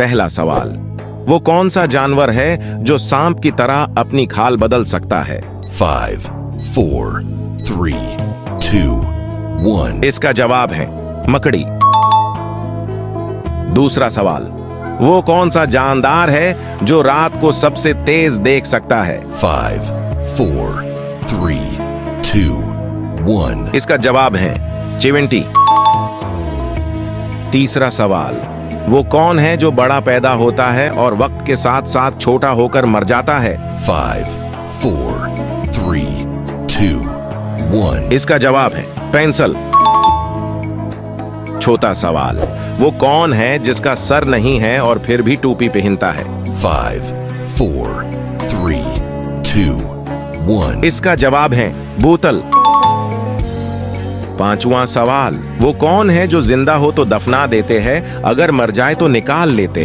पहला सवाल, वो कौन सा जानवर है जो सांप की तरह अपनी खाल बदल सकता है? 5, 4, 3, 2, 1. इसका जवाब है मकड़ी। दूसरा सवाल, वो कौन सा जानदार है जो रात को सबसे तेज देख सकता है? 5, 4, 3, 2, 1. इसका जवाब है चिवंटी। तीसरा सवाल, वो कौन है जो बड़ा पैदा होता है और वक्त के साथ साथ छोटा होकर मर जाता है? 5, 4, 3, 2, 1. इसका जवाब है पेंसिल। छोटा सवाल, वो कौन है जिसका सर नहीं है और फिर भी टोपी पहनता है? 5, 4, 3, 2, 1. इसका जवाब है बोतल। पांचवा सवाल, वो कौन है जो जिंदा हो तो दफना देते हैं, अगर मर जाए तो निकाल लेते हैं?